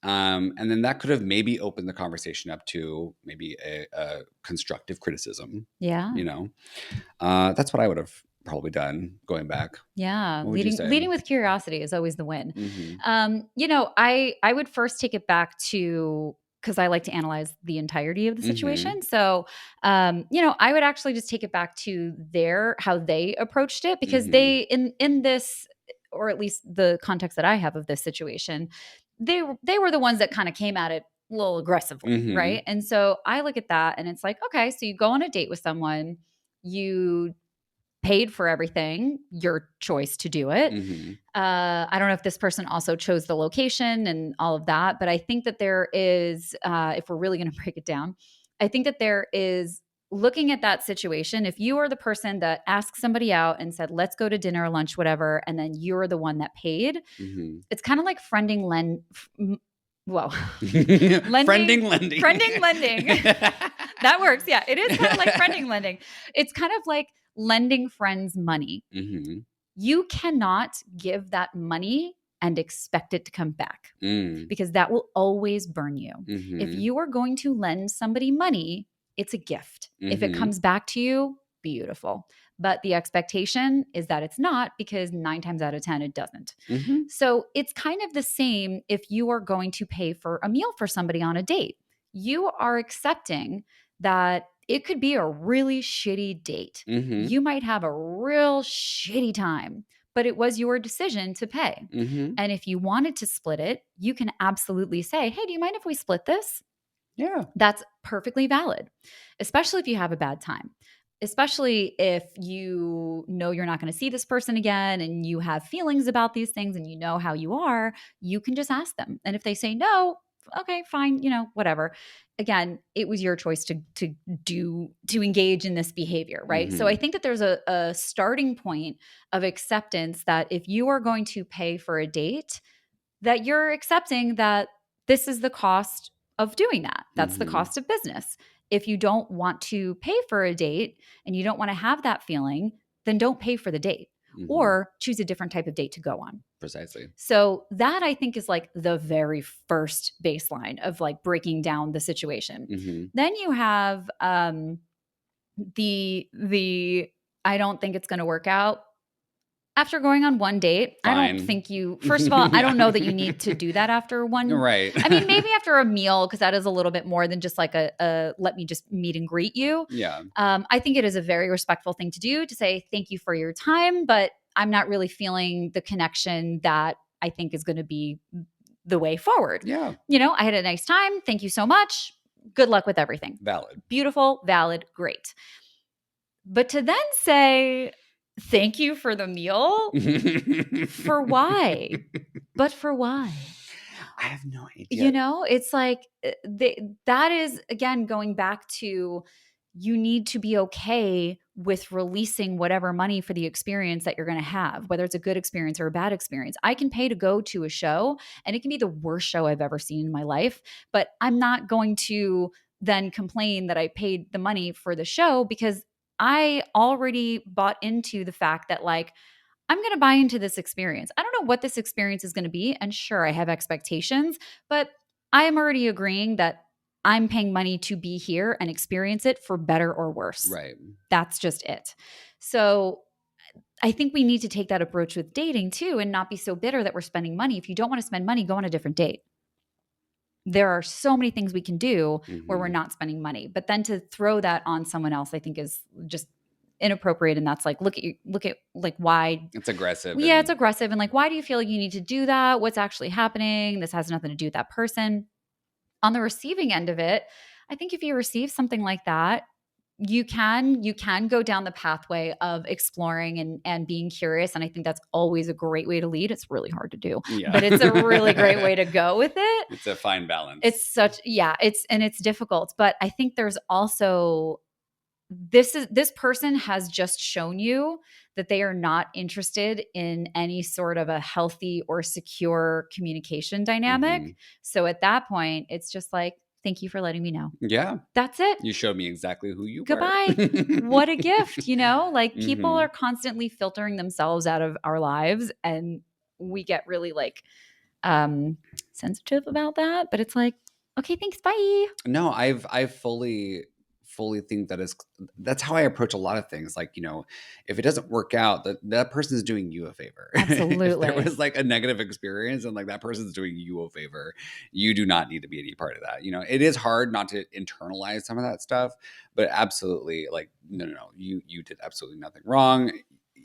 And then that could have maybe opened the conversation up to maybe a constructive criticism. Yeah. That's what I would have probably done going back. Yeah. What would you say? Leading with curiosity is always the win. Mhm. I would first take it back to, because I like to analyze the entirety of the situation. So, I would actually just take it back to how they approached it, because they, in this, or at least the context that I have of this situation, they were the ones that kind of came at it a little aggressively, right? And so I look at that and it's like, okay, so you go on a date with someone, you paid for everything, your choice to do it. I don't know if this person also chose the location and all of that, but I think that there is, if we're really going to break it down, I think that there is, looking at that situation, if you are the person that asked somebody out and said, let's go to dinner or lunch, whatever, and then you're the one that paid, it's kind of like friending lending. Friending lending. That works. Yeah. It is kind of like friending lending. It's kind of like lending friends money. You cannot give that money and expect it to come back, because that will always burn you. If you are going to lend somebody money, it's a gift. If it comes back to you, beautiful. But the expectation is that it's not, because 9 times out of 10, it doesn't. So it's kind of the same if you are going to pay for a meal for somebody on a date. You are accepting that it could be a really shitty date. You might have a real shitty time, but it was your decision to pay. And if you wanted to split it, you can absolutely say, hey, do you mind if we split this? Yeah. That's perfectly valid, especially if you have a bad time, especially if you know you're not going to see this person again and you have feelings about these things and you know how you are, you can just ask them. And if they say no, okay, fine, whatever. Again, it was your choice to engage in this behavior, right? So I think that there's a starting point of acceptance that if you are going to pay for a date, that you're accepting that this is the cost of doing that. That's the cost of business. If you don't want to pay for a date and you don't want to have that feeling, then don't pay for the date, or choose a different type of date to go on. Precisely. So that, I think, is like the very first baseline of like breaking down the situation. Then you have the I don't think it's going to work out. After going on one date, Fine. I don't think first of all, I don't know that you need to do that after one. Right. I mean, maybe after a meal, because that is a little bit more than just like a let me just meet and greet you. Yeah. I think it is a very respectful thing to do, to say thank you for your time, but I'm not really feeling the connection that I think is going to be the way forward. Yeah. I had a nice time. Thank you so much. Good luck with everything. Valid. Beautiful, valid, great. But to then say, thank you for the meal? For why? But for why? I have no You idea. know, it's like that is, again, going back to, you need to be okay with releasing whatever money for the experience that you're going to have, whether it's a good experience or a bad experience. I can pay to go to a show and it can be the worst show I've ever seen in my life, but I'm not going to then complain that I paid the money for the show, because I already bought into the fact that, like, I'm going to buy into this experience. I don't know what this experience is going to be. And sure, I have expectations, but I am already agreeing that I'm paying money to be here and experience it for better or worse. Right. That's just it. So I think we need to take that approach with dating too, and not be so bitter that we're spending money. If you don't want to spend money, go on a different date. There are so many things we can do where we're Mm-hmm. not spending money. But then to throw that on someone else, I think is just inappropriate. And that's like, look at like, why. It's aggressive Yeah, it's and aggressive. And like, why do you feel like you need to do that? What's actually happening? This has nothing to do with that person. On the receiving end of it, I think if you receive something like that, you can go down the pathway of exploring and being curious. And I think that's always a great way to lead. It's really hard to do, yeah. but it's a really great way to go with it. It's a fine balance. It's such, yeah, it's difficult. But I think there's also, this person has just shown you that they are not interested in any sort of a healthy or secure communication dynamic. Mm-hmm. So at that point, it's just like, thank you for letting me know. Yeah. That's it. You showed me exactly who you were. Goodbye. What a gift, like, people Mm-hmm. are constantly filtering themselves out of our lives, and we get really like sensitive about that, but it's like, okay, thanks, bye. No, I've fully think that's how I approach a lot of things. Like, if it doesn't work out, that person is doing you a favor. If there Absolutely. was like a negative experience and like that person's doing you a favor, you do not need to be any part of that. It is hard not to internalize some of that stuff, but absolutely, like, no, you did absolutely nothing wrong.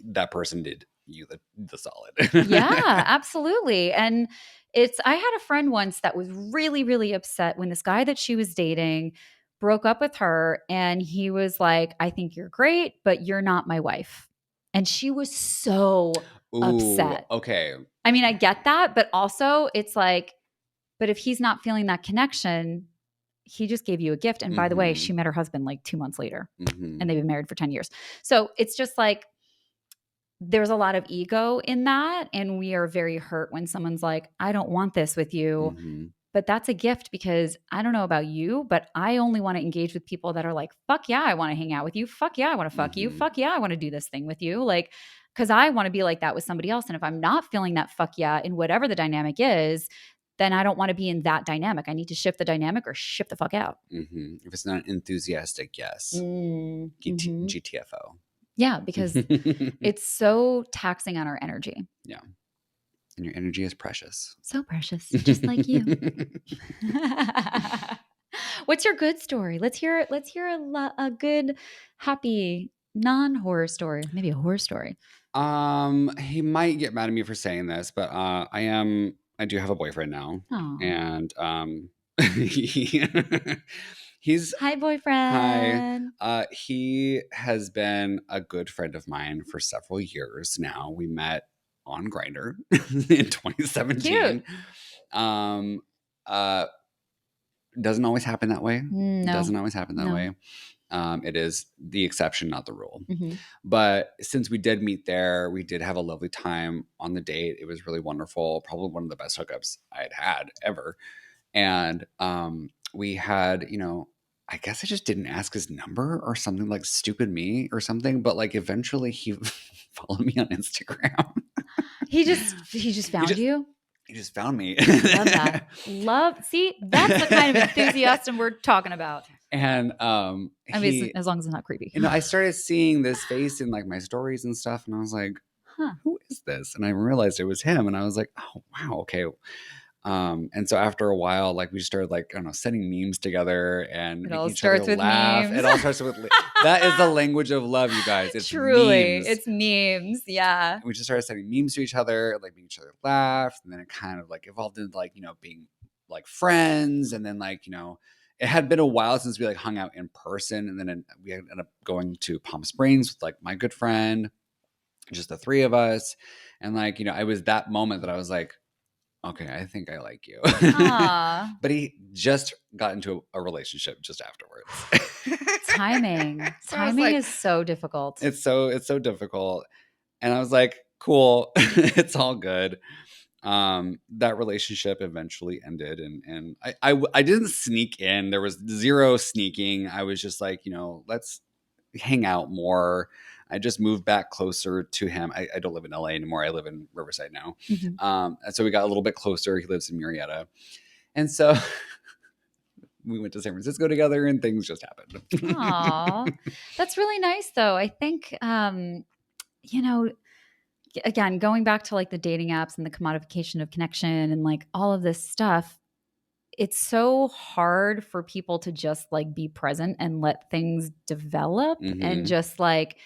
That person did you the solid. Yeah, absolutely. And I had a friend once that was really, really upset when this guy that she was dating broke up with her. And he was like, I think you're great, but you're not my wife. And she was so Ooh, upset. okay. I mean, I get that, but also it's like, but if he's not feeling that connection, he just gave you a gift. And by the way, Mm-hmm. she met her husband like 2 months later, Mm-hmm. and they've been married for 10 years. So it's just like, there's a lot of ego in that. And we are very hurt when someone's like, I don't want this with you. Mm-hmm. But that's a gift, because I don't know about you, but I only want to engage with people that are like, fuck yeah, I want to hang out with you. Fuck yeah, I want to fuck you. Mm-hmm. Fuck yeah, I want to do this thing with you. Like, because I want to be like that with somebody else. And if I'm not feeling that fuck yeah in whatever the dynamic is, then I don't want to be in that dynamic. I need to shift the dynamic or ship the fuck out. Mm-hmm. If it's not enthusiastic, yes. Mm-hmm. GTFO. Yeah, because it's so taxing on our energy. Yeah. And your energy is precious. So precious, just like you. What's your good story? Let's hear a good, happy, non-horror story. Maybe a horror story. He might get mad at me for saying this, but I do have a boyfriend now. Aw. And he, he's Hi, hi. boyfriend. He has been a good friend of mine for several years now. We met on Grindr in 2017. Cute. Uh doesn't always happen that way. No. Doesn't always happen that No. way. It is the exception, not the rule. Mhm. But since we did meet there, we did have a lovely time on the date. It was really wonderful. Probably one of the best hookups I had ever. And we had, I guess I just didn't ask his number or something, like stupid me or something. But like eventually he followed me on Instagram. He just found you. He just found me. Love that. See, that's the kind of enthusiasm we're talking about. And I mean, as long as it's not creepy. I started seeing this face in like my stories and stuff, and I was like, Huh. who is this? And I realized it was him, and I was like, oh wow, okay. And so after a while, like we just started like, I don't know, sending memes together and It all making each other starts with laugh. memes. It all starts with that is the language of love, you guys. It's Truly, memes. it's memes. Yeah. We just started sending memes to each other, like making each other laugh, and then it kind of like evolved into like, being like friends, and then like, it had been a while since we like hung out in person, and then we ended up going to Palm Springs with like my good friend, just the three of us. And like, it was that moment that I was like, okay, I think I like you. Aw. But he just got into a relationship just afterwards. Timing. So I was Timing like, is so difficult. it's so difficult. And I was like, cool, it's all good. That relationship eventually ended, and I didn't sneak in. There was zero sneaking. I was just like, let's hang out more. I just moved back closer to him. I don't live in LA anymore. I live in Riverside now. Mhm. And so we got a little bit closer. He lives in Murrieta. And so we went to San Francisco together and things just happened. Aw. That's really nice though. I think you know, again, going back to like the dating apps and the commodification of connection and like all of this stuff, it's so hard for people to just like be present and let things develop and Mhm. just like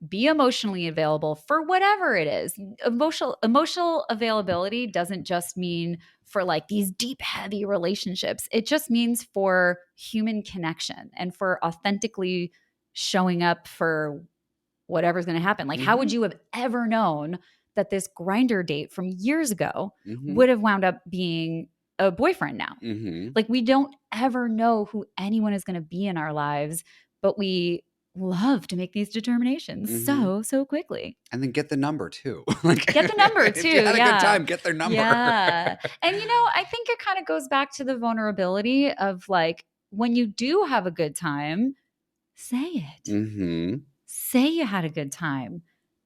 be emotionally available for whatever it is. Emotional availability doesn't just mean for like these deep heavy relationships. It just means for human connection and for authentically showing up for whatever's going to happen. Like, how would Mhm. you have ever known that this Grindr date from years ago Mhm. would have wound up being a boyfriend now? Mhm. Like, we don't ever know who anyone is going to be in our lives, but we love to make these determinations Mhm. so quickly. And then get the number too. Like, Get the number if you too. had a good Yeah. time, get their number. Yeah. And, I think it kind of goes back to the vulnerability of like, when you do have a good time, say it. Mhm. Say you had a good time.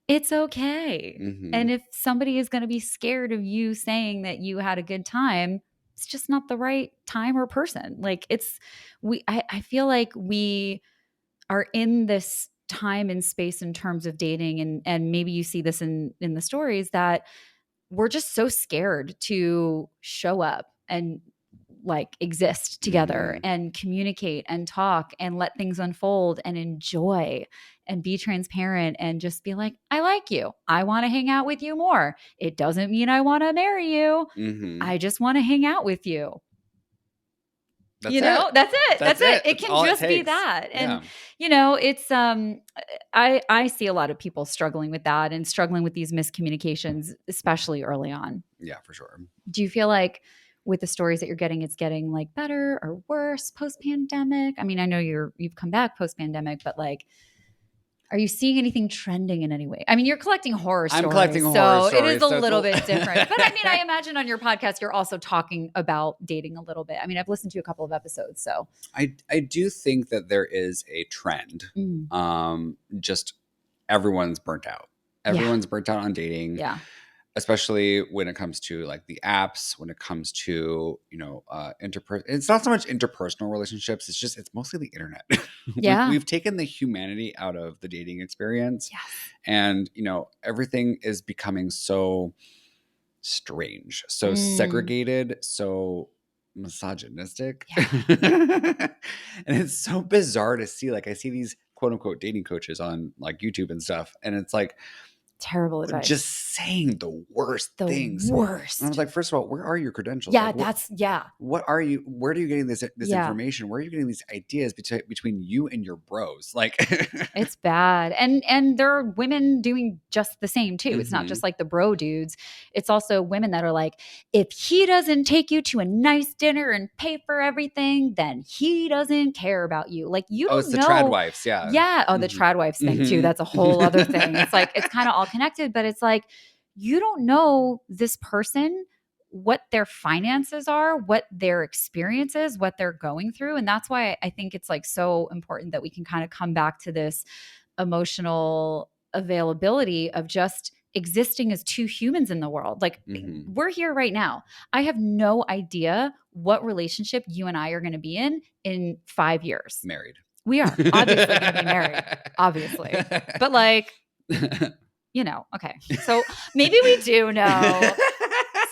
It's okay. And Mhm. if somebody is going to be scared of you saying that you had a good time, it's just not the right time or person. Like I feel like we are in this time and space in terms of dating, and maybe you see this in the stories, that we're just so scared to show up and like exist together Mhm. and communicate and talk and let things unfold and enjoy and be transparent and just be like, I like you. I want to hang out with you more. It doesn't mean I want to marry you. Mhm. I just want to hang out with you. That's it. That's it. That's That's it. it. It That's can all it just be takes. that. And Yeah. it's I see a lot of people struggling with that and struggling with these miscommunications, especially early on. Yeah, for sure. Do you feel like with the stories that you're getting, it's getting like better or worse post pandemic? I mean, I know you've come back post pandemic, but like, are you seeing anything trending in any way? I mean, you're collecting horror I'm collecting stories, horror so it is stories, a so it's little bit different. But I mean, I imagine on your podcast, you're also talking about dating a little bit. I mean, I've listened to a couple of episodes, so I do think that there is a trend. Mm. Just everyone's burnt out. Yeah, Everyone's burnt out on dating, yeah, especially when it comes to like the apps, when it comes to, it's not so much interpersonal relationships. It's mostly the internet. yeah, We've taken the humanity out of the dating experience, yes. and, everything is becoming so strange, so Mm, segregated, so misogynistic. yeah, And it's so bizarre to see. Like, I see these quote unquote dating coaches on like YouTube and stuff, and it's like terrible just advice. saying the worst The things. And I was worst. like, first of all, where are your credentials? Yeah, Like, that's yeah, what are you? Where are you getting this yeah. information? Where are you getting these ideas between you and your bros? Like, It's bad. And there are women doing just the same too. It's not hmm just like the bro dudes. It's also women that are like, if he doesn't take you to a nice dinner and pay for everything, then he doesn't care about you. Like you oh, it's don't the trad know. wives, yeah. Yeah. Oh, the hmm trad wives thing too. hmm That's a whole other thing. It's like it's kind of all connected, but it's like you don't know this person, what their finances are, what their experience is, what they're going through. And that's why I think it's like so important that we can kind of come back to this emotional availability of just existing as two humans in the world. Like hmm we're here right now. I have no idea what relationship you and I are going to be in 5 years. Married. We are obviously going to be married, obviously. But like, okay. So maybe we do know.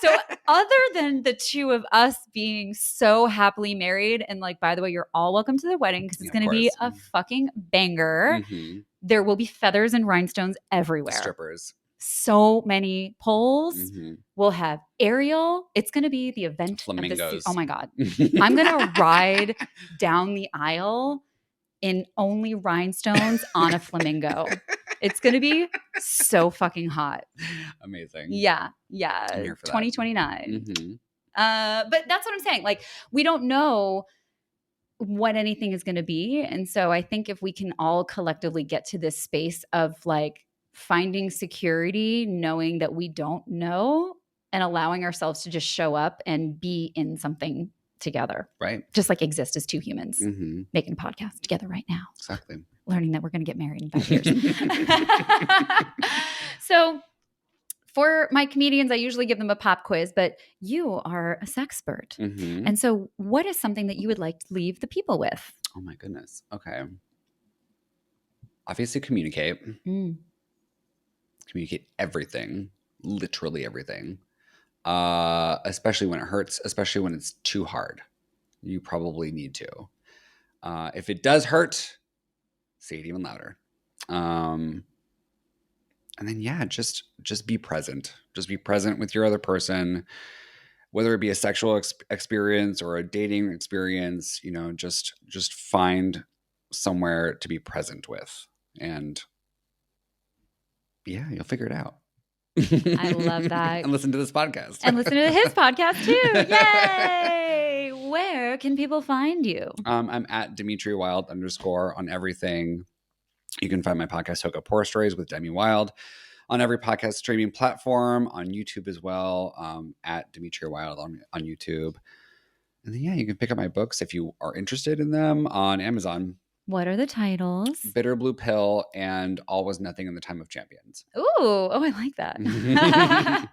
So other than the two of us being so happily married, and like, by the way, you're all welcome to the wedding because it's Of going to be course. a fucking banger. hmm There will be feathers and rhinestones everywhere. Strippers. So many poles. hmm We'll have Arielle. It's going to be the event of the oh Flamingos. my God. I'm going to ride down the aisle in only rhinestones on a flamingo. It's going to be so fucking hot. Amazing. Yeah. I'm here for that. 2029. Mm-hmm. But that's what I'm saying. Like, we don't know what anything is going to be. And so I think if we can all collectively get to this space of like finding security, knowing that we don't know, and allowing ourselves to just show up and be in something together. Right. Just like exist as two humans Mm-hmm. making a podcast together right now. Exactly. Learning that we're going to get married in 5 years. So for my comedians, I usually give them a pop quiz, but you are a sexpert. Mm-hmm. And so what is something that you would like to leave the people with? Oh my goodness. Okay. Obviously communicate. Communicate everything. Literally everything. Especially when it hurts, especially when it's too hard. You probably need to. If it does hurt, say it even louder. And then, yeah, just be present. Just be present with your other person, whether it be a sexual experience or a dating experience. You know, just find somewhere to be present with, and yeah, you'll figure it out. I love that. And listen to this podcast. And listen to his podcast too. Yay! Where can people find you? I'm at Dimitri Wilde _ on everything. You can find my podcast, Hookup Horror Stories with Demi Wilde, on every podcast streaming platform, on YouTube as well, at Dimitri Wilde on YouTube. And then, yeah, you can pick up my books if you are interested in them on Amazon. What are the titles? Bitter Blue Pill and All Was Nothing in the Time of Champions. Ooh, oh, I like that.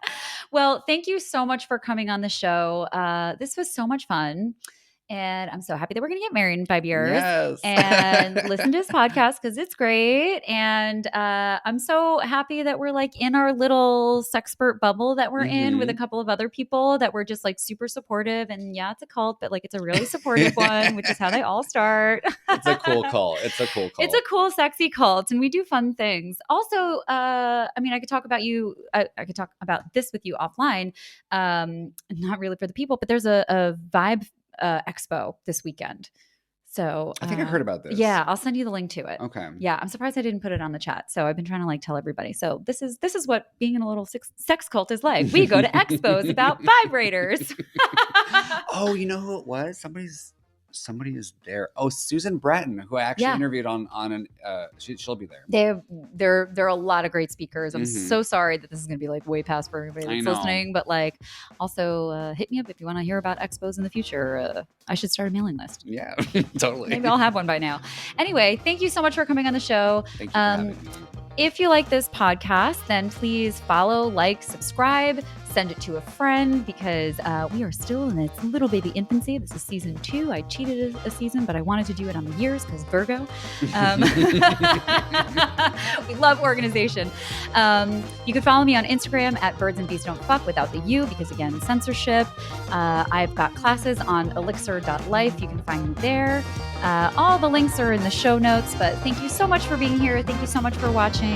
Well, thank you so much for coming on the show. This was so much fun. And I'm so happy that we're going to get married in 5 years. Yes. And listen to his podcast because it's great. And I'm so happy that we're like in our little sexpert bubble that we're in with a couple of other people that we're just like super supportive. And yeah, it's a cult, but like it's a really supportive one, which is how they all start. It's a cool cult. It's a cool cult. It's a cool, sexy cult. And we do fun things. Also, I mean, I could talk about you. I could talk about this with you offline. Not really for the people, but there's a vibe expo this weekend. So I think I heard about this. Yeah, I'll send you the link to it. Okay. Yeah, I'm surprised I didn't put it on the chat. So I've been trying to like tell everybody. So this is what being in a little sex cult is like. We go to expos about vibrators. Oh, you know who it was? Somebody is there. Oh, Susan Bratton, who I actually interviewed on an she'll be there. There are a lot of great speakers. I'm so sorry that this is going to be like way past for everybody that's listening, but like also hit me up if you want to hear about expos in the future. I should start a mailing list. Yeah, totally. Maybe I'll have one by now. Anyway, thank you so much for coming on the show. Thank you for having me. If you like this podcast, then please follow, like, subscribe, send it to a friend because we are still in its little baby infancy. This is season 2. I cheated a season, but I wanted to do it on the years because Virgo. We love organization. You can follow me on Instagram at Birds and Bees Don't Fuck without the U because, again, censorship. I've got classes on elixir.life. You can find me there. All the links are in the show notes, but thank you so much for being here. Thank you so much for watching.